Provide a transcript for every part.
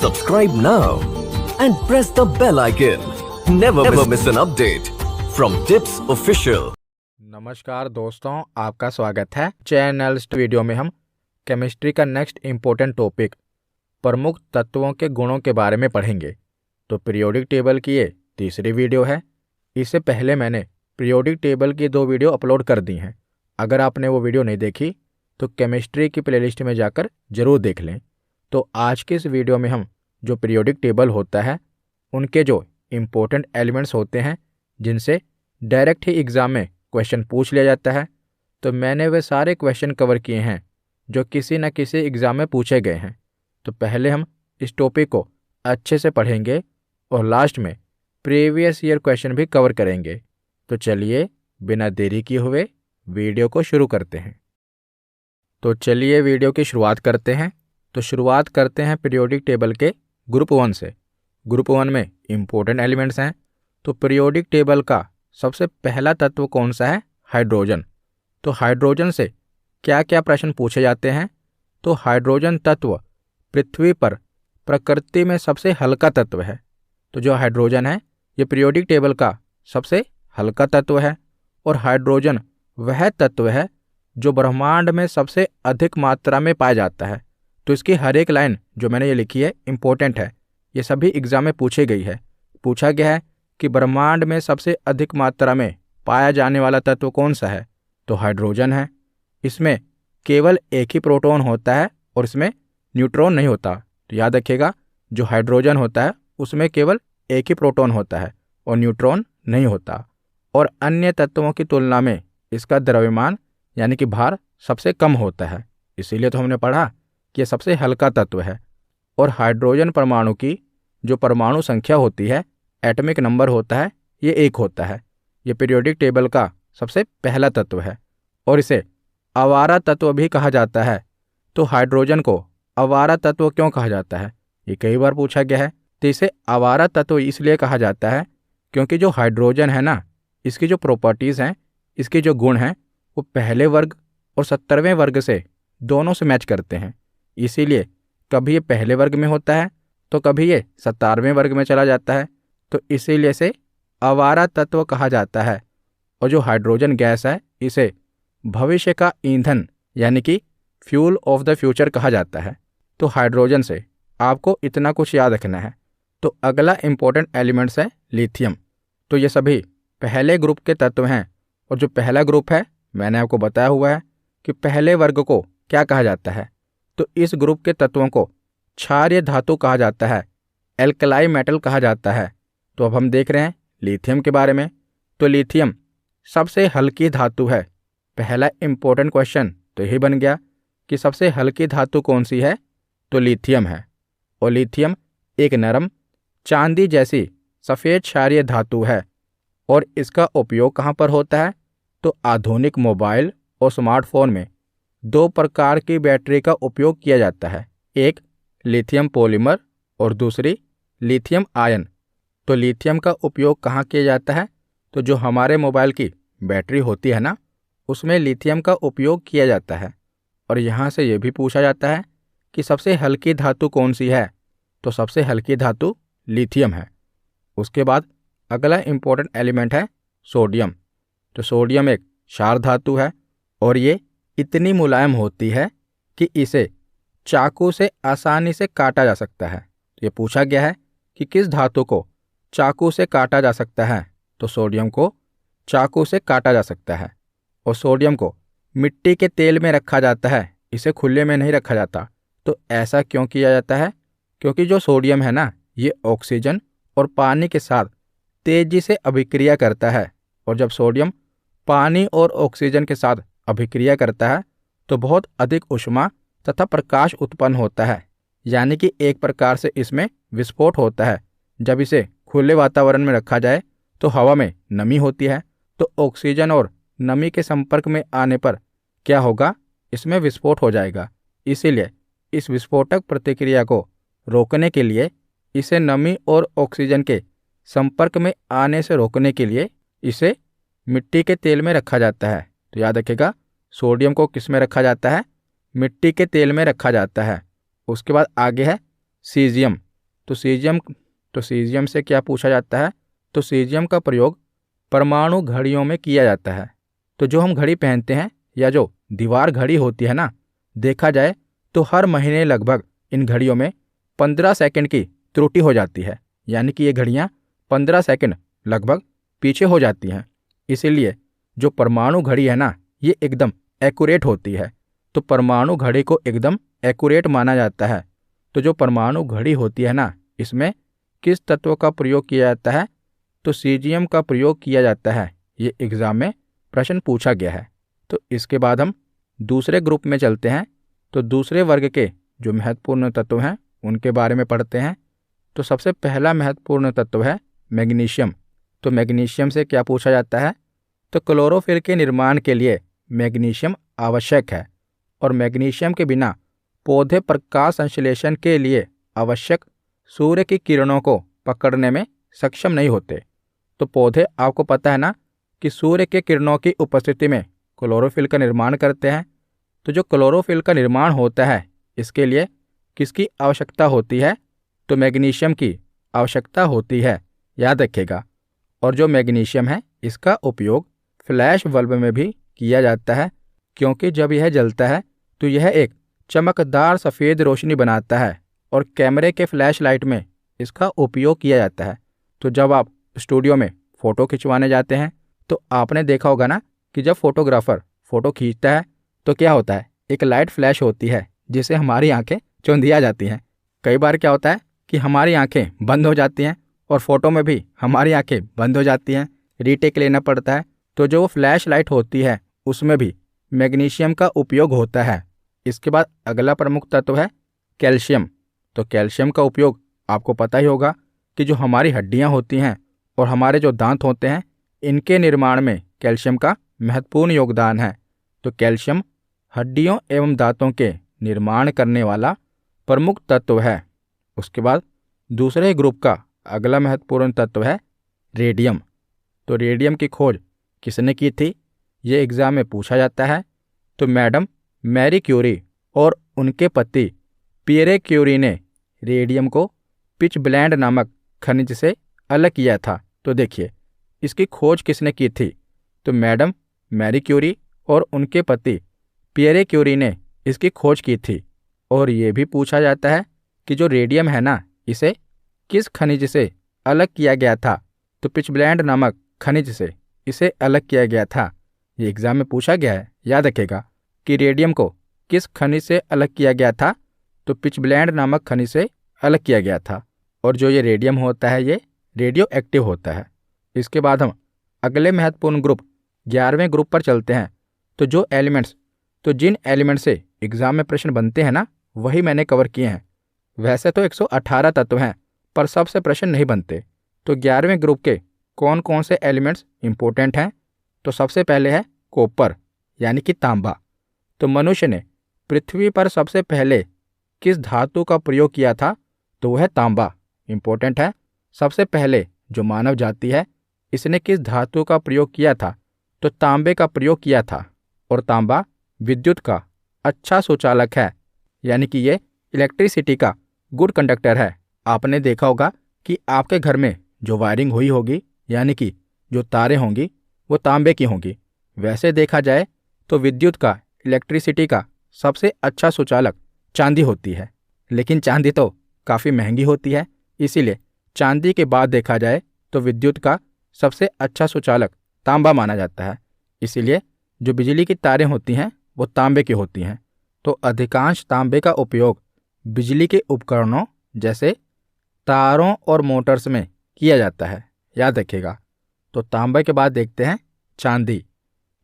Subscribe now and press the bell icon. Never miss an update from Tips Official. नमस्कार दोस्तों, आपका स्वागत है चैनल वीडियो में। हम केमिस्ट्री का नेक्स्ट इम्पोर्टेंट टॉपिक प्रमुख तत्वों के गुणों के बारे में पढ़ेंगे। तो पीरियोडिक टेबल की ये तीसरी वीडियो है। इससे पहले मैंने पीरियोडिक टेबल की 2 वीडियो अपलोड कर दी हैं। अगर आपने वो वीडियो नहीं देखी तो केमिस्ट्री की प्लेलिस्ट में जाकर ज़रूर देख लें। तो आज के इस वीडियो में हम जो पीरियोडिक टेबल होता है उनके जो इम्पोर्टेंट एलिमेंट्स होते हैं जिनसे डायरेक्ट ही एग्ज़ाम में क्वेश्चन पूछ लिया जाता है, तो मैंने वे सारे क्वेश्चन कवर किए हैं जो किसी न किसी एग्ज़ाम में पूछे गए हैं। तो पहले हम इस टॉपिक को अच्छे से पढ़ेंगे और लास्ट में प्रीवियस ईयर क्वेश्चन भी कवर करेंगे। तो चलिए बिना देरी किए हुए वीडियो को शुरू करते हैं। तो चलिए वीडियो की शुरुआत करते हैं। तो शुरुआत करते हैं पीरियोडिक टेबल के ग्रुप 1 से। ग्रुप 1 में इम्पोर्टेंट एलिमेंट्स हैं। तो पीरियोडिक टेबल का सबसे पहला तत्व कौन सा है? हाइड्रोजन। तो हाइड्रोजन से क्या क्या प्रश्न पूछे जाते हैं? तो हाइड्रोजन तत्व पृथ्वी पर प्रकृति में सबसे हल्का तत्व है। तो जो हाइड्रोजन है ये पीरियोडिक टेबल का सबसे हल्का तत्व है और हाइड्रोजन वह तत्व है जो ब्रह्मांड में सबसे अधिक मात्रा में पाया जाता है। तो इसकी हर एक लाइन जो मैंने ये लिखी है इम्पोर्टेंट है, ये सभी एग्जाम में पूछी गई है। पूछा गया है कि ब्रह्मांड में सबसे अधिक मात्रा में पाया जाने वाला तत्व कौन सा है? तो हाइड्रोजन है। इसमें केवल एक ही प्रोटॉन होता है और इसमें न्यूट्रॉन नहीं होता। तो याद रखिएगा, जो हाइड्रोजन होता है उसमें केवल एक ही प्रोटॉन होता है और न्यूट्रॉन नहीं होता। और अन्य तत्वों की तुलना में इसका द्रव्यमान यानी कि भार सबसे कम होता है। इसीलिए तो हमने पढ़ा कि यह सबसे हल्का तत्व है। और हाइड्रोजन परमाणु की जो परमाणु संख्या होती है, एटॉमिक नंबर होता है, ये 1 होता है। ये पीरियोडिक टेबल का सबसे पहला तत्व है और इसे आवारा तत्व भी कहा जाता है। तो हाइड्रोजन को आवारा तत्व क्यों कहा जाता है? ये कई बार पूछा गया है। तो इसे आवारा तत्व इसलिए कहा जाता है क्योंकि जो हाइड्रोजन है ना, इसकी जो प्रॉपर्टीज़ हैं, इसके जो गुण हैं, वो पहले वर्ग और 70वें वर्ग से दोनों से मैच करते हैं। इसीलिए कभी ये पहले वर्ग में होता है तो कभी ये 70वें वर्ग में चला जाता है। तो इसीलिए इसे आवारा तत्व कहा जाता है। और जो हाइड्रोजन गैस है इसे भविष्य का ईंधन यानी कि फ्यूल ऑफ द फ्यूचर कहा जाता है। तो हाइड्रोजन से आपको इतना कुछ याद रखना है। तो अगला इम्पोर्टेंट एलिमेंट्स है लिथियम। तो ये सभी पहले ग्रुप के तत्व हैं और जो पहला ग्रुप है मैंने आपको बताया हुआ है कि पहले वर्ग को क्या कहा जाता है। तो इस ग्रुप के तत्वों को क्षारीय धातु कहा जाता है, एल्कलाई मेटल कहा जाता है। तो अब हम देख रहे हैं लिथियम के बारे में। तो लिथियम सबसे हल्की धातु है। पहला इम्पोर्टेंट क्वेश्चन तो यही बन गया कि सबसे हल्की धातु कौन सी है? तो लिथियम है। और लिथियम एक नरम चांदी जैसी सफ़ेद क्षारीय धातु है। और इसका उपयोग कहाँ पर होता है? तो आधुनिक मोबाइल और स्मार्टफोन में 2 प्रकार की बैटरी का उपयोग किया जाता है, एक लिथियम पॉलीमर और दूसरी लिथियम आयन। तो लिथियम का उपयोग कहाँ किया जाता है? तो जो हमारे मोबाइल की बैटरी होती है ना, उसमें लिथियम का उपयोग किया जाता है। और यहाँ से ये भी पूछा जाता है कि सबसे हल्की धातु कौन सी है? तो सबसे हल्की धातु लिथियम है। उसके बाद अगला इम्पोर्टेंट एलिमेंट है सोडियम। तो सोडियम एक क्षार धातु है और ये इतनी मुलायम होती है कि इसे चाकू से आसानी से काटा जा सकता है। तो ये पूछा गया है कि किस धातु को चाकू से काटा जा सकता है? तो सोडियम को चाकू से काटा जा सकता है। और सोडियम को मिट्टी के तेल में रखा जाता है, इसे खुले में नहीं रखा जाता। तो ऐसा क्यों किया जाता है? क्योंकि जो सोडियम है ना, ये ऑक्सीजन और पानी के साथ तेजी से अभिक्रिया करता है। और जब सोडियम पानी और ऑक्सीजन के साथ अभिक्रिया करता है तो बहुत अधिक ऊष्मा तथा प्रकाश उत्पन्न होता है, यानी कि एक प्रकार से इसमें विस्फोट होता है। जब इसे खुले वातावरण में रखा जाए तो हवा में नमी होती है, तो ऑक्सीजन और नमी के संपर्क में आने पर क्या होगा? इसमें विस्फोट हो जाएगा। इसीलिए इस विस्फोटक प्रतिक्रिया को रोकने के लिए, इसे नमी और ऑक्सीजन के संपर्क में आने से रोकने के लिए इसे मिट्टी के तेल में रखा जाता है। तो याद रखिएगा, सोडियम को किस में रखा जाता है? मिट्टी के तेल में रखा जाता है। उसके बाद आगे है सीजियम। तो सीजियम से क्या पूछा जाता है? तो सीजियम का प्रयोग परमाणु घड़ियों में किया जाता है। तो जो हम घड़ी पहनते हैं या जो दीवार घड़ी होती है ना, देखा जाए तो हर महीने लगभग इन घड़ियों में 15 सेकंड की त्रुटि हो जाती है, यानी कि ये घड़ियाँ 15 सेकंड लगभग पीछे हो जाती हैं। इसीलिए जो परमाणु घड़ी है ना, ये एकदम एक्यूरेट होती है। तो परमाणु घड़ी को एकदम एक्यूरेट माना जाता है। तो जो परमाणु घड़ी होती है ना, इसमें किस तत्व का प्रयोग किया जाता है? तो सीजियम का प्रयोग किया जाता है। ये एग्जाम में प्रश्न पूछा गया है। तो इसके बाद हम दूसरे ग्रुप में चलते हैं। तो दूसरे वर्ग के जो महत्वपूर्ण तत्व हैं उनके बारे में पढ़ते हैं। तो सबसे पहला महत्वपूर्ण तत्व है मैग्नीशियम। तो मैग्नीशियम से क्या पूछा जाता है? तो क्लोरोफिल के निर्माण के लिए मैग्नीशियम आवश्यक है और मैग्नीशियम के बिना पौधे प्रकाश संश्लेषण के लिए आवश्यक सूर्य की किरणों को पकड़ने में सक्षम नहीं होते। तो पौधे, आपको पता है ना कि सूर्य के किरणों की उपस्थिति में क्लोरोफिल का निर्माण करते हैं। तो जो क्लोरोफिल का निर्माण होता है, इसके लिए किसकी आवश्यकता होती है? तो मैग्नीशियम की आवश्यकता होती है, याद रखिएगा। और जो मैग्नीशियम है, इसका उपयोग फ्लैश बल्ब में भी किया जाता है, क्योंकि जब यह जलता है तो यह एक चमकदार सफ़ेद रोशनी बनाता है और कैमरे के फ्लैश लाइट में इसका उपयोग किया जाता है। तो जब आप स्टूडियो में फ़ोटो खिंचवाने जाते हैं तो आपने देखा होगा ना कि जब फोटोग्राफर फ़ोटो खींचता है तो क्या होता है, एक लाइट फ्लैश होती है जिससे हमारी आंखें चौंधिया जाती हैं। कई बार क्या होता है कि हमारी आंखें बंद हो जाती हैं और फोटो में भी हमारी आंखें बंद हो जाती हैं, रीटेक लेना पड़ता है। तो जो फ्लैश लाइट होती है उसमें भी मैग्नीशियम का उपयोग होता है। इसके बाद अगला प्रमुख तत्व है कैल्शियम। तो कैल्शियम का उपयोग आपको पता ही होगा कि जो हमारी हड्डियां होती हैं और हमारे जो दांत होते हैं, इनके निर्माण में कैल्शियम का महत्वपूर्ण योगदान है। तो कैल्शियम हड्डियों एवं दांतों के निर्माण करने वाला प्रमुख तत्व है। उसके बाद दूसरे ग्रुप का अगला महत्वपूर्ण तत्व है रेडियम। तो रेडियम की खोज किसने की थी? ये एग्ज़ाम में पूछा जाता है। तो मैडम मैरी क्यूरी और उनके पति पियरे क्यूरी ने रेडियम को पिच ब्लेंड नामक खनिज से अलग किया था। तो देखिए, इसकी खोज किसने की थी? तो मैडम मैरी क्यूरी और उनके पति पियरे क्यूरी ने इसकी खोज की थी। और ये भी पूछा जाता है कि जो रेडियम है ना, इसे किस खनिज से अलग किया गया था? तो पिचब्लेंड नामक खनिज से इसे अलग किया गया था। ये एग्जाम में पूछा गया है, याद रखेगा कि रेडियम को किस खनिज से अलग किया गया था? तो पिचब्लेंड नामक खनिज से अलग किया गया था। और जो ये रेडियम होता है, ये रेडियो एक्टिव होता है। इसके बाद हम अगले महत्वपूर्ण ग्रुप 11वें ग्रुप पर चलते हैं। तो जिन एलिमेंट से एग्जाम में प्रश्न बनते हैं ना, वही मैंने कवर किए हैं। वैसे तो 118 तत्व हैं, पर सबसे प्रश्न नहीं बनते। तो 11वें ग्रुप के कौन कौन से एलिमेंट्स इंपॉर्टेंट हैं? तो सबसे पहले है कॉपर, यानी कि तांबा। तो मनुष्य ने पृथ्वी पर सबसे पहले किस धातु का प्रयोग किया था? तो वह है तांबा, इंपॉर्टेंट है। सबसे पहले जो मानव जाति है, इसने किस धातु का प्रयोग किया था? तो तांबे का प्रयोग किया था। और तांबा विद्युत का अच्छा सुचालक है, यानी कि ये इलेक्ट्रिसिटी का गुड कंडक्टर है। आपने देखा होगा कि आपके घर में जो वायरिंग हुई होगी, यानी कि जो तारें होंगी, वो तांबे की होंगी। वैसे देखा जाए तो विद्युत का, इलेक्ट्रिसिटी का सबसे अच्छा सुचालक चांदी होती है, लेकिन चांदी तो काफ़ी महंगी होती है। इसीलिए चांदी के बाद देखा जाए तो विद्युत का सबसे अच्छा सुचालक तांबा माना जाता है। इसीलिए जो बिजली की तारें होती हैं वो तांबे की होती हैं। तो अधिकांश तांबे का उपयोग बिजली के उपकरणों जैसे तारों और मोटर्स में किया जाता है, याद रखिएगा। तो तांबे के बाद देखते हैं चांदी।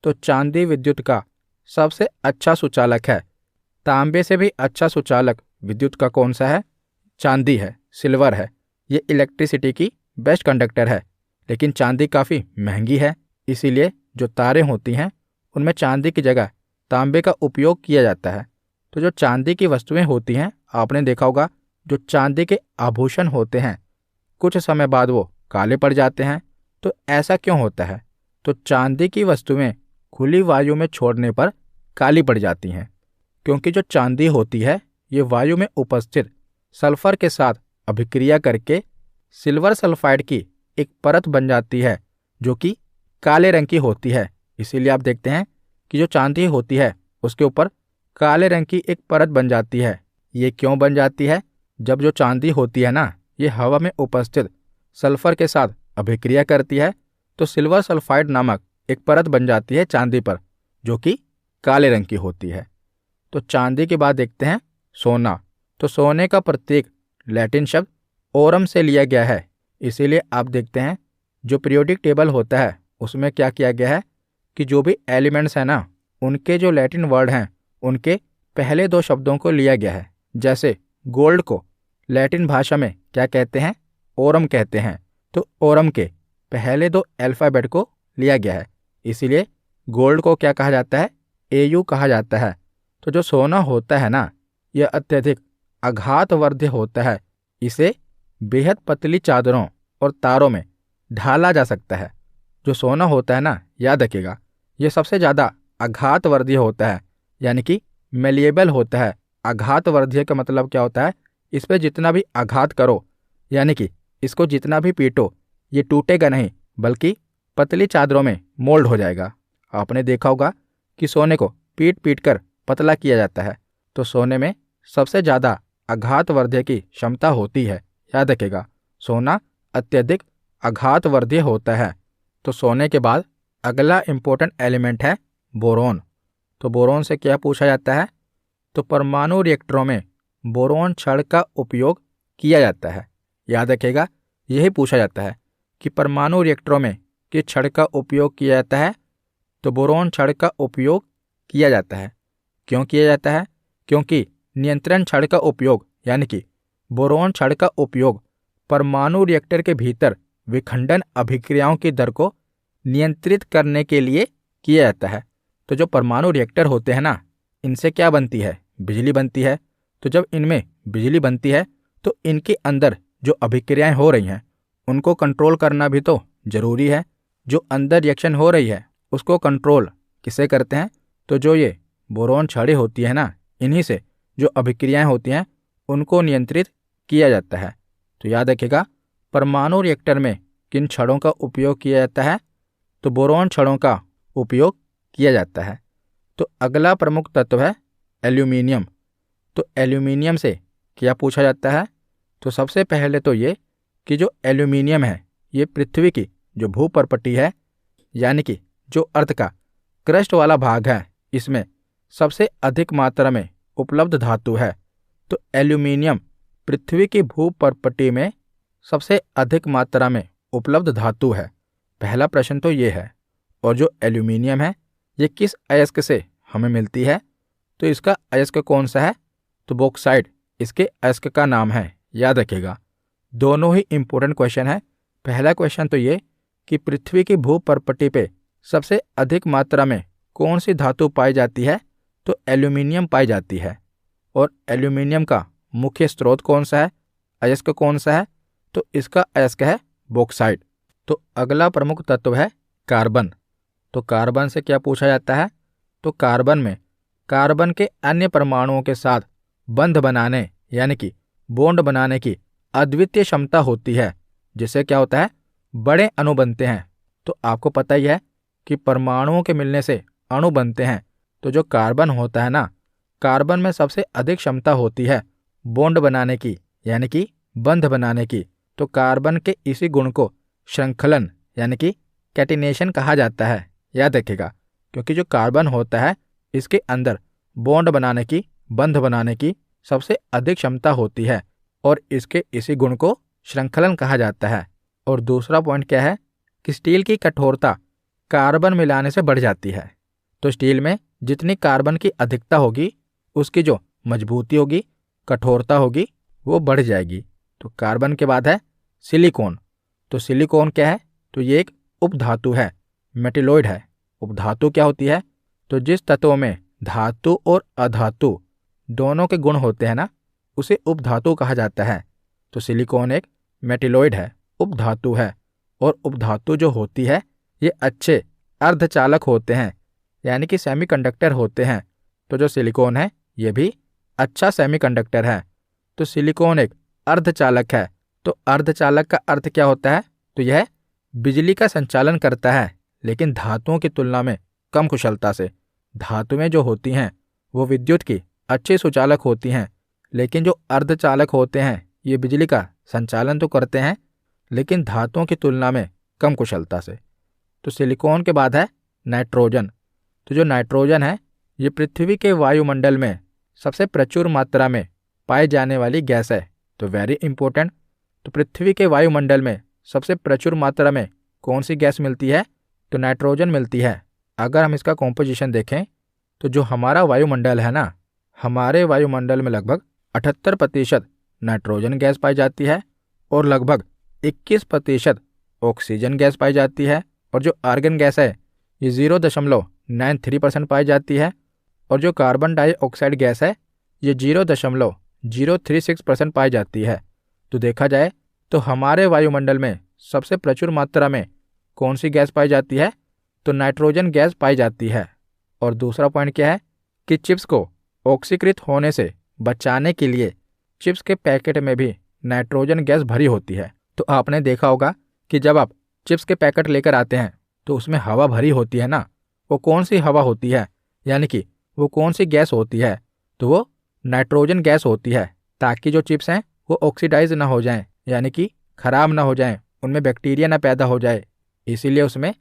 तो चांदी विद्युत का सबसे अच्छा सुचालक है। तांबे से भी अच्छा सुचालक विद्युत का कौन सा है? चांदी है, सिल्वर है। ये इलेक्ट्रिसिटी की बेस्ट कंडक्टर है, लेकिन चांदी काफ़ी महंगी है। इसीलिए जो तारें होती हैं उनमें चांदी की जगह तांबे का उपयोग किया जाता है। तो जो चांदी की वस्तुएं होती हैं, आपने देखा होगा जो चांदी के आभूषण होते हैं, कुछ समय बाद वो काले पड़ जाते हैं। तो ऐसा क्यों होता है? तो चांदी की वस्तुएं खुली वायु में छोड़ने पर काली पड़ जाती हैं, क्योंकि जो चांदी होती है ये वायु में उपस्थित सल्फर के साथ अभिक्रिया करके सिल्वर सल्फाइड की एक परत बन जाती है जो कि काले रंग की होती है। इसीलिए आप देखते हैं कि जो चांदी होती है उसके ऊपर काले रंग की एक परत बन जाती है। ये क्यों बन जाती है? जब जो चांदी होती है ना, ये हवा में उपस्थित सल्फर के साथ अभिक्रिया करती है तो सिल्वर सल्फाइड नामक एक परत बन जाती है चांदी पर जो कि काले रंग की होती है। तो चांदी के बाद देखते हैं सोना। तो सोने का प्रतीक लैटिन शब्द ओरम से लिया गया है। इसीलिए आप देखते हैं जो पीरियोडिक टेबल होता है उसमें क्या किया गया है कि जो भी एलिमेंट्स हैं ना, उनके जो लैटिन वर्ड हैं उनके पहले दो शब्दों को लिया गया है। जैसे गोल्ड को लैटिन भाषा में क्या कहते हैं? ओरम कहते हैं। तो ओरम के पहले दो अल्फ़ाबेट को लिया गया है। इसीलिए गोल्ड को क्या कहा जाता है? AU कहा जाता है। तो जो सोना होता है ना, यह अत्यधिक आघातवर्ध्य होता है। इसे बेहद पतली चादरों और तारों में ढाला जा सकता है। जो सोना होता है ना, याद रखिएगा, ये सबसे ज़्यादा आघातवर्ध्य होता है, यानी कि मेलिएबल होता है। आघातवर्ध्य का मतलब क्या होता है? इस पर जितना भी आघात करो, यानी कि इसको जितना भी पीटो, ये टूटेगा नहीं बल्कि पतली चादरों में मोल्ड हो जाएगा। आपने देखा होगा कि सोने को पीट पीट कर पतला किया जाता है। तो सोने में सबसे ज़्यादा आघातवर्ध्य की क्षमता होती है। याद रखेगा, सोना अत्यधिक आघातवर्ध्य होता है। तो सोने के बाद अगला इम्पोर्टेंट एलिमेंट है बोरोन। तो बोरोन से क्या पूछा जाता है? तो परमाणु रिएक्टरों में बोरोन छड़ का उपयोग किया जाता है। याद रखेगा, यही पूछा जाता है कि परमाणु रिएक्टरों में किस छड़ का उपयोग किया जाता है? तो बोरोन छड़ का उपयोग किया जाता है। क्यों किया जाता है? क्योंकि नियंत्रण छड़ का उपयोग, यानी कि बोरोन छड़ का उपयोग परमाणु रिएक्टर के भीतर विखंडन अभिक्रियाओं की दर को नियंत्रित करने के लिए किया जाता है। तो जो परमाणु रिएक्टर होते हैं ना, इनसे क्या बनती है? बिजली बनती है। तो जब इनमें बिजली बनती है तो इनके अंदर जो अभिक्रियाएं हो रही हैं उनको कंट्रोल करना भी तो जरूरी है। जो अंदर रिएक्शन हो रही है उसको कंट्रोल किसे करते हैं? तो जो ये बोरोन छड़ें होती है ना, इन्हीं से जो अभिक्रियाएं होती हैं उनको नियंत्रित किया जाता है। तो याद रखिएगा, परमाणु रिएक्टर में किन छड़ों का उपयोग किया जाता है? तो बोरोन छड़ों का उपयोग किया जाता है। तो अगला प्रमुख तत्व है एल्यूमिनियम। तो एल्यूमिनियम से क्या पूछा जाता है? तो सबसे पहले तो ये कि जो एल्यूमिनियम है ये पृथ्वी की जो भूपर्पटी है, यानी कि जो अर्थ का क्रस्ट वाला भाग है, इसमें सबसे अधिक मात्रा में उपलब्ध धातु है। तो एल्यूमिनियम पृथ्वी की भूपर्पटी में सबसे अधिक मात्रा में उपलब्ध धातु है। पहला प्रश्न तो ये है। और जो एल्यूमिनियम है ये किस अयस्क से हमें मिलती है? तो इसका अयस्क कौन सा है? तो बॉक्साइट इसके अयस्क का नाम है। याद रखिएगा, दोनों ही इंपॉर्टेंट क्वेश्चन है। पहला क्वेश्चन तो ये कि पृथ्वी की भूपर्पटी पे सबसे अधिक मात्रा में कौन सी धातु पाई जाती है? तो एल्यूमिनियम पाई जाती है। और एल्यूमिनियम का मुख्य स्रोत कौन सा है? अयस्क कौन सा है? तो इसका अयस्क है बॉक्साइट। तो अगला प्रमुख तत्व है कार्बन। तो कार्बन से क्या पूछा जाता है? तो कार्बन में कार्बन के अन्य परमाणुओं के साथ बंध बनाने, यानी कि बॉन्ड बनाने की अद्वितीय क्षमता होती है, जिससे क्या होता है? बड़े अणु बनते हैं। तो आपको पता ही है कि परमाणुओं के मिलने से अणु बनते हैं। तो जो कार्बन होता है ना, कार्बन में सबसे अधिक क्षमता होती है बॉन्ड बनाने की, यानी कि बंध बनाने की। तो कार्बन के इसी गुण को श्रृंखलन, यानी कि कैटिनेशन कहा जाता है। याद रखिएगा, क्योंकि जो कार्बन होता है इसके अंदर बॉन्ड बनाने की, बंध बनाने की सबसे अधिक क्षमता होती है और इसके इसी गुण को श्रृंखलन कहा जाता है। और दूसरा पॉइंट क्या है कि स्टील की कठोरता कार्बन मिलाने से बढ़ जाती है। तो स्टील में जितनी कार्बन की अधिकता होगी उसकी जो मजबूती होगी, कठोरता होगी, वो बढ़ जाएगी। तो कार्बन के बाद है सिलिकॉन। तो सिलिकॉन क्या है? तो ये एक उपधातु है, मेटेलॉइड है। उपधातु क्या होती है? तो जिस तत्व में धातु और अधातु दोनों के गुण होते हैं ना, उसे उपधातु कहा जाता है। तो सिलिकॉन एक मेटेलॉइड है, उपधातु है। और उपधातु जो होती है ये अच्छे अर्धचालक होते हैं, यानी कि सेमीकंडक्टर होते हैं। तो जो सिलिकॉन है ये भी अच्छा सेमीकंडक्टर है। तो सिलिकॉन एक अर्धचालक है। तो अर्धचालक का अर्थ क्या होता है? तो यह बिजली का संचालन करता है, लेकिन धातुओं की तुलना में कम कुशलता से। धातुएं जो होती हैं वो विद्युत की अच्छी सुचालक होती हैं, लेकिन जो अर्धचालक होते हैं ये बिजली का संचालन तो करते हैं, लेकिन धातुओं की तुलना में कम कुशलता से। तो सिलिकॉन के बाद है नाइट्रोजन। तो जो नाइट्रोजन है ये पृथ्वी के वायुमंडल में सबसे प्रचुर मात्रा में पाई जाने वाली गैस है। तो वेरी इंपॉर्टेंट। तो पृथ्वी के वायुमंडल में सबसे प्रचुर मात्रा में कौन सी गैस मिलती है? तो नाइट्रोजन मिलती है। अगर हम इसका कॉम्पोजिशन देखें तो जो हमारा वायुमंडल है ना, हमारे वायुमंडल में लगभग 78% नाइट्रोजन गैस पाई जाती है और लगभग 21% ऑक्सीजन गैस पाई जाती है, और जो आर्गन गैस है ये 0.93% पाई जाती है, और जो कार्बन डाइऑक्साइड गैस है ये 0.036% पाई जाती है। तो देखा जाए तो हमारे वायुमंडल में सबसे प्रचुर मात्रा में कौन सी गैस पाई जाती है? तो नाइट्रोजन गैस पाई जाती है। और दूसरा पॉइंट क्या है कि चिप्स को ऑक्सीकृत होने से बचाने के लिए चिप्स के पैकेट में भी नाइट्रोजन गैस भरी होती है। तो आपने देखा होगा कि जब आप चिप्स के पैकेट लेकर आते हैं तो उसमें हवा भरी होती है ना, वो कौन सी हवा होती है, यानी कि वो कौन सी गैस होती है? तो वो नाइट्रोजन गैस होती है, ताकि जो चिप्स हैं वो ऑक्सीडाइज ना हो जाएं, यानी कि खराब ना हो जाएं, उनमें बैक्टीरिया ना पैदा हो जाए, इसीलिए उसमें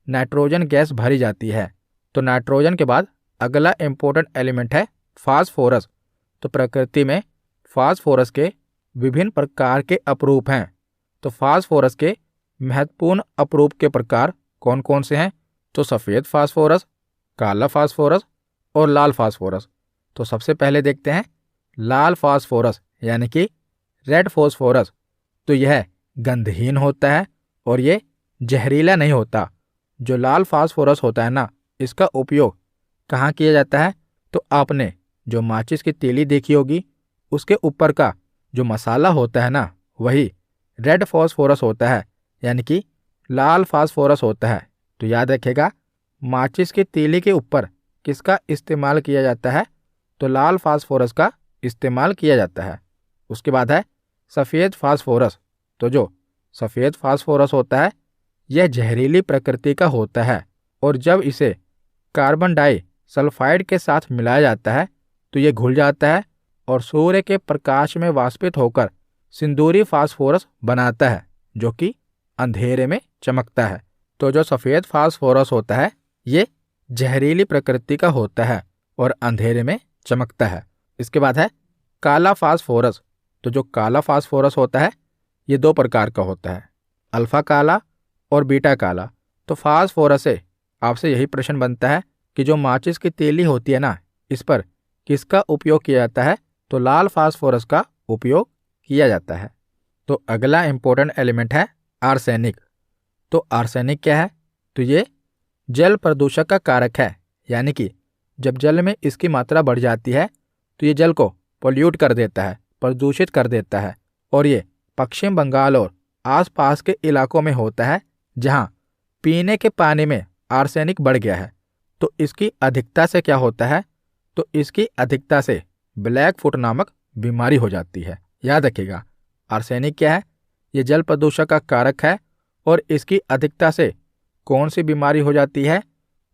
नाइट्रोजन गैस भरी जाती है। तो नाइट्रोजन के बाद अगला इम्पोर्टेंट एलिमेंट है फास्फोरस। तो प्रकृति में फास्फोरस के विभिन्न प्रकार के अपरूप हैं। तो फास्फोरस के महत्वपूर्ण अपरूप के प्रकार कौन कौन से हैं? तो सफ़ेद फास्फोरस, काला फास्फोरस और लाल फास्फोरस। तो सबसे पहले देखते हैं लाल फास्फोरस यानी कि रेड फास्फोरस। तो यह गंधहीन होता है और ये जहरीला नहीं होता। जो लाल फास्फोरस होता है ना, इसका उपयोग कहाँ किया जाता है? तो आपने जो माचिस की तीली देखी होगी उसके ऊपर का जो मसाला होता है ना, वही रेड फास्फोरस होता है, यानी कि लाल फास्फोरस होता है। तो याद रखेगा, माचिस की तीली के ऊपर किसका इस्तेमाल किया जाता है? तो लाल फास्फोरस का इस्तेमाल किया जाता है। उसके बाद है सफ़ेद फास्फोरस। तो जो सफ़ेद फास्फोरस होता है यह जहरीली प्रकृति का होता है, और जब इसे कार्बन डाई सल्फाइड के साथ मिलाया जाता है तो ये घुल जाता है और सूर्य के प्रकाश में वाष्पित होकर सिंदूरी फास्फोरस बनाता है, जो कि अंधेरे में चमकता है। तो जो सफ़ेद फास्फोरस होता है ये जहरीली प्रकृति का होता है और अंधेरे में चमकता है। इसके बाद है काला फास्फोरस। तो जो काला फास्फोरस होता है ये दो प्रकार का होता है, अल्फा काला और बीटा काला। तो फास्फोरस से आपसे यही प्रश्न बनता है कि जो माचिस की तीली होती है ना, इस पर किसका उपयोग किया जाता है? तो लाल फास्फोरस का उपयोग किया जाता है। तो अगला इंपॉर्टेंट एलिमेंट है आर्सेनिक। तो आर्सेनिक क्या है? तो ये जल प्रदूषक का कारक है, यानी कि जब जल में इसकी मात्रा बढ़ जाती है तो ये जल को पोल्यूट कर देता है, प्रदूषित कर देता है, और ये पश्चिम बंगाल और आसपास के इलाकों में होता है जहाँ पीने के पानी में आर्सेनिक बढ़ गया है। तो इसकी अधिकता से क्या होता है? तो इसकी अधिकता से ब्लैक फुट नामक बीमारी हो जाती है। याद रखिएगा, आर्सेनिक क्या है? ये जल प्रदूषक का कारक है, और इसकी अधिकता से कौन सी बीमारी हो जाती है?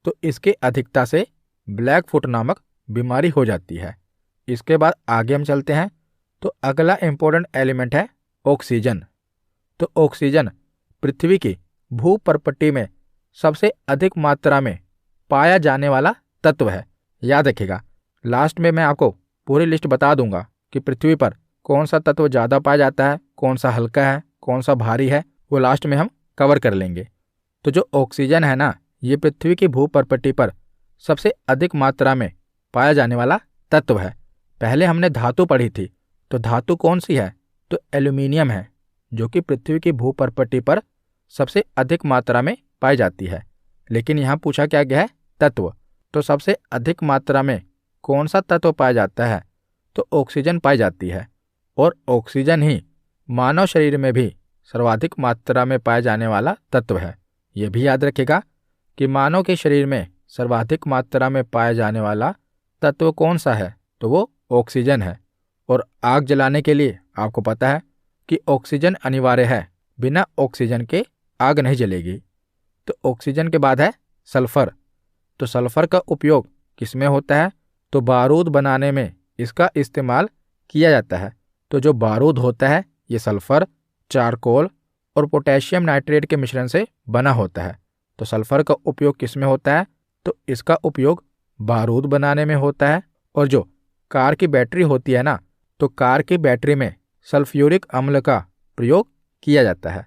तो इसकी अधिकता से ब्लैक फुट नामक बीमारी हो जाती है। इसके बाद आगे हम चलते हैं। तो अगला इम्पोर्टेंट एलिमेंट है ऑक्सीजन। तो ऑक्सीजन पृथ्वी की भूपर्पटी में सबसे अधिक मात्रा में पाया जाने वाला तत्व है। याद रखिएगा, लास्ट में मैं आपको पूरी लिस्ट बता दूंगा कि पृथ्वी पर कौन सा तत्व ज़्यादा पाया जाता है, कौन सा हल्का है, कौन सा भारी है, वो लास्ट में हम कवर कर लेंगे। तो जो ऑक्सीजन है ना, ये पृथ्वी की भूपर्पटी पर सबसे अधिक मात्रा में पाया जाने वाला तत्व है। पहले हमने धातु पढ़ी थी, तो धातु कौन सी है? तो एल्यूमिनियम है, जो कि पृथ्वी की भूपर्पटी पर सबसे अधिक मात्रा में पाई जाती है। लेकिन यहाँ पूछा क्या गया है? तत्व। तो सबसे अधिक मात्रा में कौन सा तत्व पाया जाता है? तो ऑक्सीजन पाई जाती है, और ऑक्सीजन ही मानव शरीर में भी सर्वाधिक मात्रा में पाया जाने वाला तत्व है। यह भी याद रखेगा कि मानव के शरीर में सर्वाधिक मात्रा में पाया जाने वाला तत्व कौन सा है? तो वो ऑक्सीजन है। और आग जलाने के लिए आपको पता है कि ऑक्सीजन अनिवार्य है, बिना ऑक्सीजन के आग नहीं जलेगी। तो ऑक्सीजन के बाद है सल्फर। तो सल्फर का उपयोग किसमें होता है? तो बारूद बनाने में इसका इस्तेमाल किया जाता है। तो जो बारूद होता है ये सल्फर, चारकोल और पोटेशियम नाइट्रेट के मिश्रण से बना होता है। तो सल्फर का उपयोग किसमें होता है? तो इसका उपयोग बारूद बनाने में होता है। और जो कार की बैटरी होती है ना, तो कार की बैटरी में सल्फ्यूरिक अम्ल का प्रयोग किया जाता है।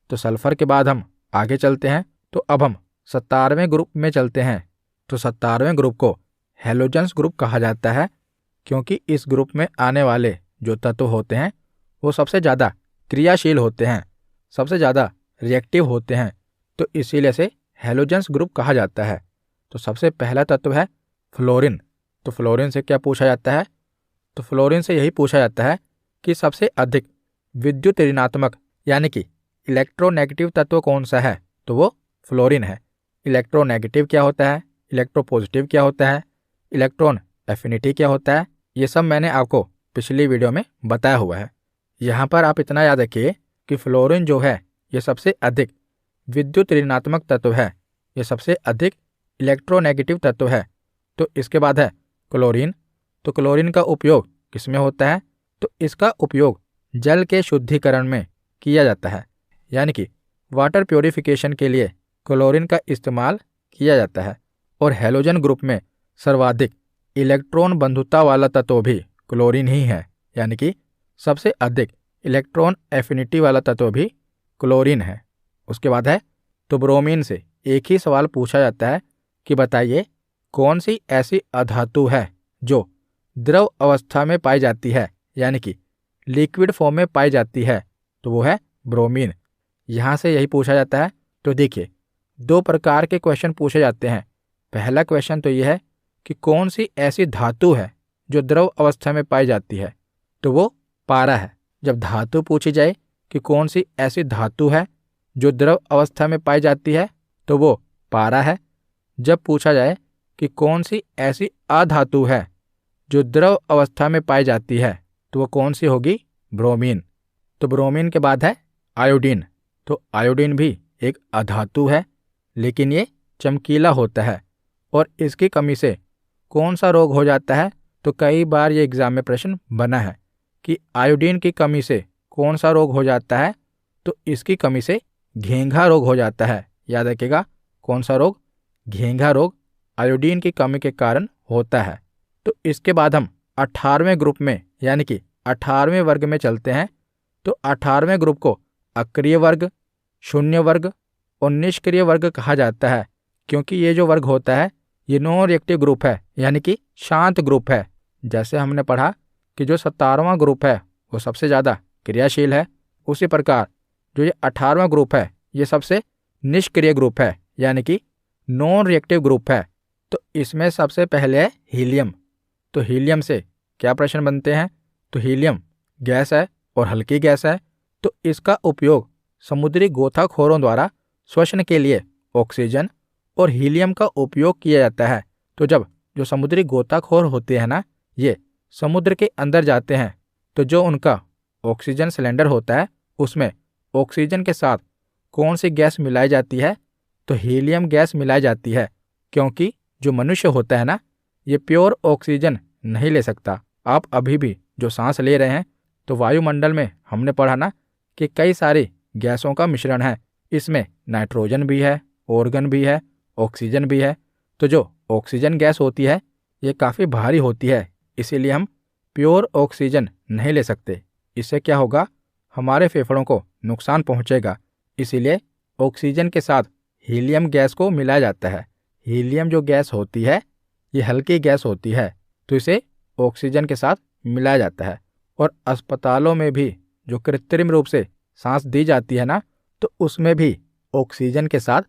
तो सल्फर के बाद हम आगे चलते हैं। तो अब हम 17वें ग्रुप में चलते हैं। तो 17वें ग्रुप को हैलोजेंस ग्रुप कहा जाता है, क्योंकि इस ग्रुप में आने वाले जो तत्व होते हैं वो सबसे ज़्यादा क्रियाशील होते हैं, सबसे ज़्यादा रिएक्टिव होते हैं। तो इसीलिए से हैलोजेंस ग्रुप कहा जाता है। तो सबसे पहला तत्व है फ्लोरीन। तो फ्लोरीन से क्या पूछा जाता है? तो फ्लोरीन से यही पूछा जाता है कि सबसे अधिक विद्युत ऋणात्मक यानी कि इलेक्ट्रोनेगेटिव तत्व कौन सा है? तो वो फ्लोरीन है। इलेक्ट्रोनेगेटिव क्या होता है, इलेक्ट्रोपॉजिटिव क्या होता है, इलेक्ट्रॉन एफिनिटी क्या होता है, ये सब मैंने आपको पिछली वीडियो में बताया हुआ है। यहाँ पर आप इतना याद रखिए कि फ्लोरीन जो है ये सबसे अधिक विद्युत ऋणात्मक तत्व है, ये सबसे अधिक इलेक्ट्रोनेगेटिव तत्व है। तो इसके बाद है क्लोरीन। तो क्लोरीन का उपयोग किसमें होता है? तो इसका उपयोग जल के शुद्धिकरण में किया जाता है, यानी कि वाटर प्योरिफिकेशन के लिए क्लोरीन का इस्तेमाल किया जाता है। और हैलोजन ग्रुप में सर्वाधिक इलेक्ट्रॉन बंधुता वाला तत्व भी क्लोरीन ही है, यानी कि सबसे अधिक इलेक्ट्रॉन एफिनिटी वाला तत्व भी क्लोरीन है। उसके बाद है तो ब्रोमीन से एक ही सवाल पूछा जाता है कि बताइए कौन सी ऐसी अधातु है जो द्रव अवस्था में पाई जाती है, यानी कि लिक्विड फॉर्म में पाई जाती है। तो वो है ब्रोमीन। यहाँ से यही पूछा जाता है। तो देखिए, दो प्रकार के क्वेश्चन पूछे जाते हैं। पहला क्वेश्चन तो ये है कि कौन सी ऐसी धातु है जो द्रव अवस्था में पाई जाती है? तो वो पारा है। जब धातु पूछी जाए कि कौन सी ऐसी धातु है जो द्रव अवस्था में पाई जाती है, तो वो पारा है। जब पूछा जाए कि कौन सी ऐसी अधातु है जो द्रव अवस्था में पाई जाती है, तो वो कौन सी होगी? ब्रोमीन। तो ब्रोमीन के बाद है आयोडीन। तो आयोडीन भी एक अधातु है, लेकिन ये चमकीला होता है। और इसकी कमी से कौन सा रोग हो जाता है? तो कई बार ये एग्जाम में प्रश्न बना है कि आयोडीन की कमी से कौन सा रोग हो जाता है? तो इसकी कमी से घेंघा रोग हो जाता है। याद रखिएगा, कौन सा रोग? घेंघा रोग आयोडीन की कमी के कारण होता है। तो इसके बाद हम 18वें ग्रुप में यानी कि 18वें वर्ग में चलते हैं। तो 18वें ग्रुप को अक्रिय वर्ग, शून्य वर्ग और निष्क्रिय वर्ग कहा जाता है, क्योंकि ये जो वर्ग होता है ये नॉन रिएक्टिव ग्रुप है, यानी कि शांत ग्रुप है। जैसे हमने पढ़ा कि जो 17वां ग्रुप है वो सबसे ज़्यादा क्रियाशील है, उसी प्रकार जो ये 18वां ग्रुप है ये सबसे निष्क्रिय ग्रुप है, यानी कि नॉन रिएक्टिव ग्रुप है। तो इसमें सबसे पहले है हीलियम। तो हीलियम से क्या प्रश्न बनते हैं? तो हीलियम गैस है और हल्की गैस है। तो इसका उपयोग समुद्री गोताखोरों द्वारा श्वसन के लिए ऑक्सीजन और हीलियम का उपयोग किया जाता है। तो जब जो समुद्री गोताखोर होते हैं ना, ये समुद्र के अंदर जाते हैं, तो जो उनका ऑक्सीजन सिलेंडर होता है उसमें ऑक्सीजन के साथ कौन सी गैस मिलाई जाती है? तो हीलियम गैस मिलाई जाती है, क्योंकि जो मनुष्य होता है ना, ये प्योर ऑक्सीजन नहीं ले सकता। आप अभी भी जो सांस ले रहे हैं, तो वायुमंडल में हमने पढ़ा ना कि कई सारी गैसों का मिश्रण है। इसमें नाइट्रोजन भी है, ऑर्गन भी है, ऑक्सीजन भी है। तो जो ऑक्सीजन गैस होती है ये काफ़ी भारी होती है, इसीलिए हम प्योर ऑक्सीजन नहीं ले सकते। इससे क्या होगा? हमारे फेफड़ों को नुकसान पहुंचेगा। इसीलिए ऑक्सीजन के साथ हीलियम गैस को मिलाया जाता है। हीलियम जो गैस होती है ये हल्की गैस होती है, तो इसे ऑक्सीजन के साथ मिलाया जाता है। और अस्पतालों में भी जो कृत्रिम रूप से सांस दी जाती है ना, तो उसमें भी ऑक्सीजन के साथ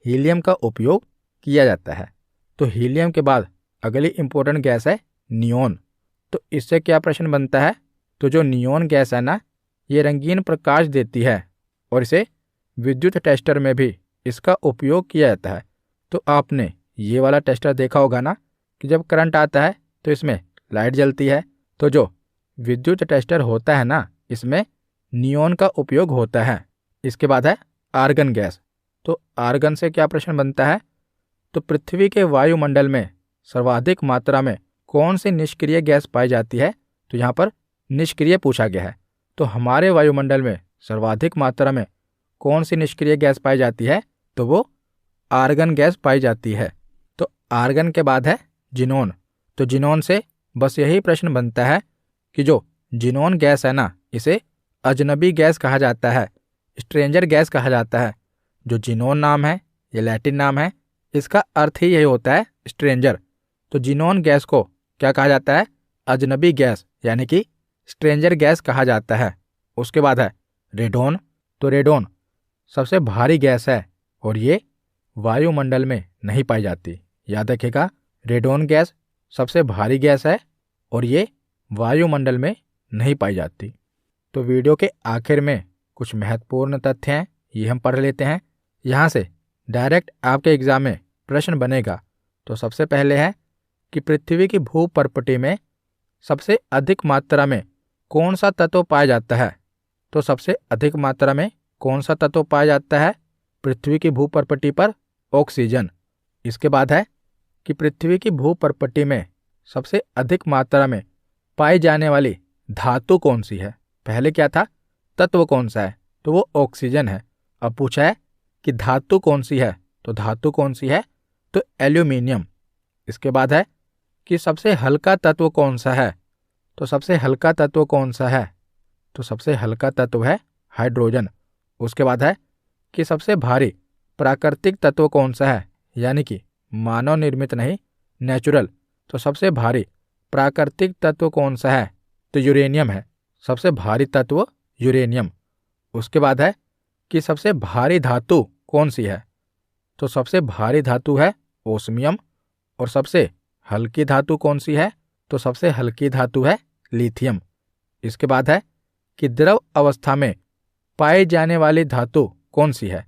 हीलियम का उपयोग किया जाता है। तो हीलियम के बाद अगली इंपॉर्टेंट गैस है नियोन। तो इससे क्या प्रश्न बनता है? तो जो नियोन गैस है ना, ये रंगीन प्रकाश देती है और इसे विद्युत टेस्टर में भी इसका उपयोग किया जाता है। तो आपने ये वाला टेस्टर देखा होगा ना कि जब करंट आता है तो इसमें लाइट जलती है। तो जो विद्युत टेस्टर होता है ना, इसमें नियोन का उपयोग होता है। इसके बाद है आर्गन गैस। तो आर्गन से क्या प्रश्न बनता है? तो पृथ्वी के वायुमंडल में सर्वाधिक मात्रा में कौन सी निष्क्रिय गैस पाई जाती है? तो यहाँ पर निष्क्रिय पूछा गया है। तो हमारे वायुमंडल में सर्वाधिक मात्रा में कौन सी निष्क्रिय गैस पाई जाती है? तो वो आर्गन गैस पाई जाती है। तो आर्गन के बाद है जिनोन। तो जिनोन से बस यही प्रश्न बनता है कि जो जिनोन गैस है ना, इसे अजनबी गैस कहा जाता है, स्ट्रेंजर गैस कहा जाता है। जो जिनोन नाम है, ये लैटिन नाम है, इसका अर्थ ही यही होता है स्ट्रेंजर। तो जिनोन गैस को क्या कहा जाता है? अजनबी गैस यानी कि स्ट्रेंजर गैस कहा जाता है। उसके बाद है रेडोन। तो रेडोन सबसे भारी गैस है और ये वायुमंडल में नहीं पाई जाती। याद रखिएगा, रेडोन गैस सबसे भारी गैस है और ये वायुमंडल में नहीं पाई जाती। तो वीडियो के आखिर में कुछ महत्वपूर्ण तथ्य हैं, ये हम पढ़ लेते हैं। यहाँ से डायरेक्ट आपके एग्जाम में प्रश्न बनेगा। तो सबसे पहले है कि पृथ्वी की भूपर्पटी में सबसे अधिक मात्रा में कौन सा तत्व पाया जाता है? तो सबसे अधिक मात्रा में कौन सा तत्व पाया जाता है पृथ्वी की भूपर्पटी पर? ऑक्सीजन। इसके बाद है कि पृथ्वी की भूपर्पटी में सबसे अधिक मात्रा में पाई जाने वाली धातु कौन सी है? पहले क्या था? तत्व कौन सा है? तो वो ऑक्सीजन है। अब पूछा है कि धातु कौन सी है? तो धातु कौन सी है? तो एल्यूमिनियम। इसके बाद है कि सबसे हल्का तत्व कौन सा है? तो सबसे हल्का तत्व कौन सा है? तो सबसे हल्का तत्व है हाइड्रोजन। उसके बाद है कि सबसे भारी प्राकृतिक तत्व कौन सा है? यानी कि मानव निर्मित नहीं, नेचुरल। तो सबसे भारी प्राकृतिक तत्व कौन सा है? तो यूरेनियम है। सबसे भारी तत्व यूरेनियम। उसके बाद है कि सबसे भारी धातु कौन सी है? तो सबसे भारी धातु है ओस्मियम। और सबसे हल्की धातु कौन सी है? तो सबसे हल्की धातु है लिथियम। इसके बाद है कि द्रव अवस्था में पाई जाने वाली धातु कौन सी है?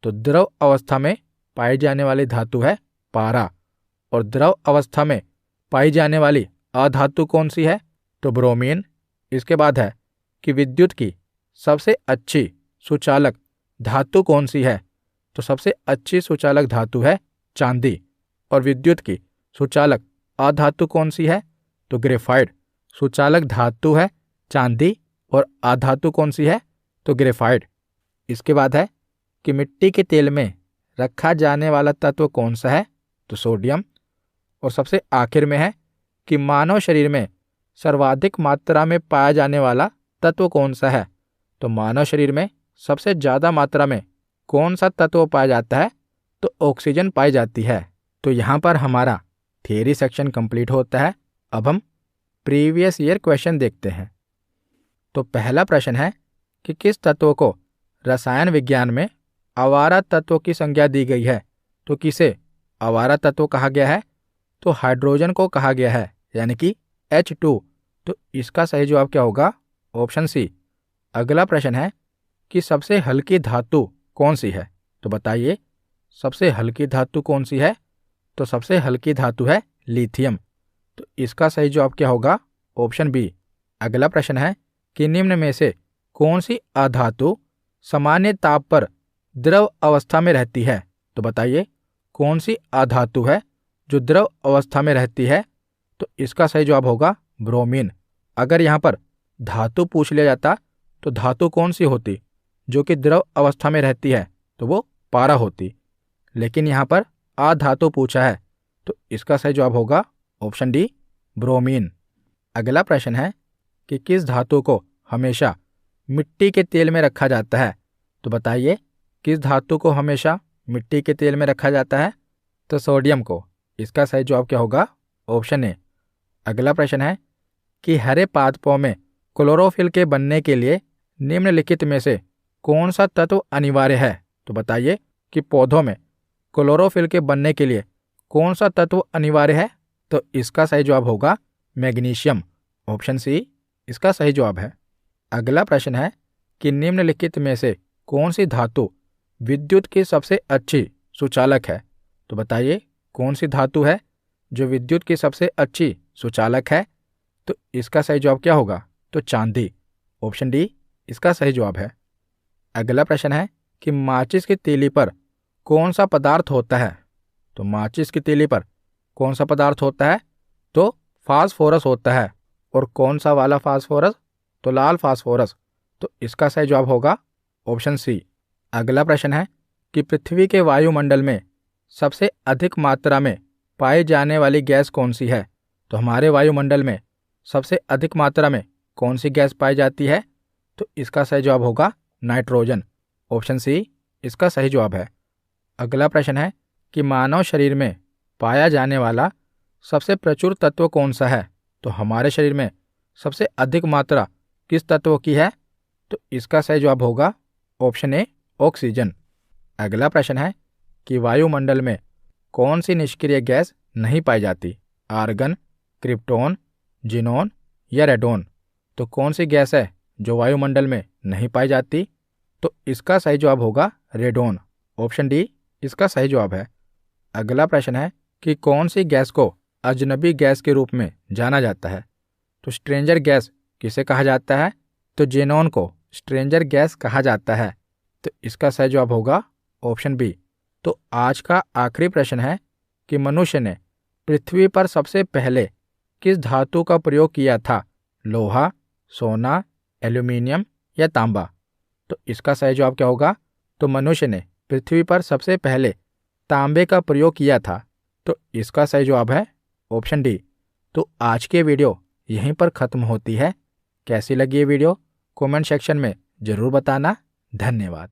तो द्रव अवस्था में पाई जाने वाली धातु है पारा। और द्रव अवस्था में पाई जाने वाली अधातु कौन सी है? तो ब्रोमीन। इसके बाद है कि विद्युत की सबसे अच्छी सुचालक धातु कौन सी है? तो सबसे अच्छी सुचालक धातु है चांदी। और विद्युत की सुचालक अधातु कौन सी है? तो ग्रेफाइट। सुचालक धातु है चांदी और अधातु कौन सी है? तो ग्रेफाइट। इसके बाद है कि मिट्टी के तेल में रखा जाने वाला तत्व कौन सा है? तो सोडियम। और सबसे आखिर में है कि मानव शरीर में सर्वाधिक मात्रा में पाया जाने वाला तत्व कौन सा है? तो मानव शरीर में सबसे ज़्यादा मात्रा में कौन सा तत्व पाया जाता है? तो ऑक्सीजन पाई जाती है। तो यहाँ पर हमारा थियरी सेक्शन कंप्लीट होता है। अब हम प्रीवियस ईयर क्वेश्चन देखते हैं। तो पहला प्रश्न है कि किस तत्व को रसायन विज्ञान में आवारा तत्व की संज्ञा दी गई है? तो किसे आवारा तत्व कहा गया है? तो हाइड्रोजन को कहा गया है, यानी कि H2। तो इसका सही जवाब क्या होगा? Option C. अगला प्रश्न है कि सबसे हल्की धातु कौन सी है? तो बताइए सबसे हल्की धातु कौन सी है? तो सबसे हल्की धातु है लिथियम। तो इसका सही जवाब क्या होगा? Option B. अगला प्रश्न है कि निम्न में से कौन सी अधातु सामान्य ताप पर द्रव अवस्था में रहती है? तो बताइए कौन सी अधातु है जो द्रव अवस्था में रहती है? तो इसका सही जवाब होगा ब्रोमीन। अगर यहाँ पर धातु पूछ लिया जाता तो धातु कौन सी होती जो कि द्रव अवस्था में रहती है? तो वो पारा होती। लेकिन यहाँ पर अधातु पूछा है तो इसका सही जवाब होगा ऑप्शन डी, ब्रोमीन। अगला प्रश्न है कि किस धातु को हमेशा मिट्टी के तेल में रखा जाता है? तो बताइए किस धातु को हमेशा मिट्टी के तेल में रखा जाता है? तो सोडियम को। इसका सही जवाब क्या होगा? Option A. अगला प्रश्न है कि हरे पादपों में क्लोरोफिल के बनने के लिए निम्नलिखित में से कौन सा तत्व अनिवार्य है? तो बताइए कि पौधों में क्लोरोफिल के बनने के लिए कौन सा तत्व अनिवार्य है? तो इसका सही जवाब होगा मैग्नीशियम। ऑप्शन सी इसका सही जवाब है। अगला प्रश्न है कि निम्नलिखित में से कौन सी धातु विद्युत की सबसे अच्छी सुचालक है? तो बताइए कौन सी धातु है जो विद्युत की सबसे अच्छी सुचालक है? तो इसका सही जवाब क्या होगा? तो चांदी। ऑप्शन डी इसका सही जवाब है। अगला प्रश्न है कि माचिस की तीली पर कौन सा पदार्थ होता है। तो माचिस की तीली पर कौन सा पदार्थ होता है? तो फास्फोरस होता है। और कौन सा वाला फास्फोरस? तो लाल फास्फोरस। तो इसका सही जवाब होगा ऑप्शन सी। अगला प्रश्न है कि पृथ्वी के वायुमंडल में सबसे अधिक मात्रा में पाई जाने वाली गैस कौन सी है। तो हमारे वायुमंडल में सबसे अधिक मात्रा में कौन सी गैस पाई जाती है? तो इसका सही जवाब होगा नाइट्रोजन। ऑप्शन सी इसका सही जवाब है। अगला प्रश्न है कि मानव शरीर में पाया जाने वाला सबसे प्रचुर तत्व कौन सा है। तो हमारे शरीर में सबसे अधिक मात्रा किस तत्व की है? तो इसका सही जवाब होगा ऑप्शन ए ऑक्सीजन। अगला प्रश्न है कि वायुमंडल में कौन सी निष्क्रिय गैस नहीं पाई जाती? आर्गन, क्रिप्टोन, जिनोन या रेडोन। तो कौन सी गैस है जो वायुमंडल में नहीं पाई जाती? तो इसका सही जवाब होगा रेडोन। ऑप्शन डी इसका सही जवाब है। अगला प्रश्न है कि कौन सी गैस को अजनबी गैस के रूप में जाना जाता है? तो स्ट्रेंजर गैस किसे कहा जाता है? तो जेनॉन को स्ट्रेंजर गैस कहा जाता है। तो इसका सही जवाब होगा ऑप्शन बी। तो आज का आखिरी प्रश्न है कि मनुष्य ने पृथ्वी पर सबसे पहले किस धातु का प्रयोग किया था? लोहा, सोना, एल्यूमिनियम या तांबा। तो इसका सही जवाब क्या होगा? तो मनुष्य ने पृथ्वी पर सबसे पहले तांबे का प्रयोग किया था। तो इसका सही जवाब है ऑप्शन डी। तो आज की वीडियो यहीं पर ख़त्म होती है। कैसी लगी ये वीडियो कमेंट सेक्शन में ज़रूर बताना। धन्यवाद।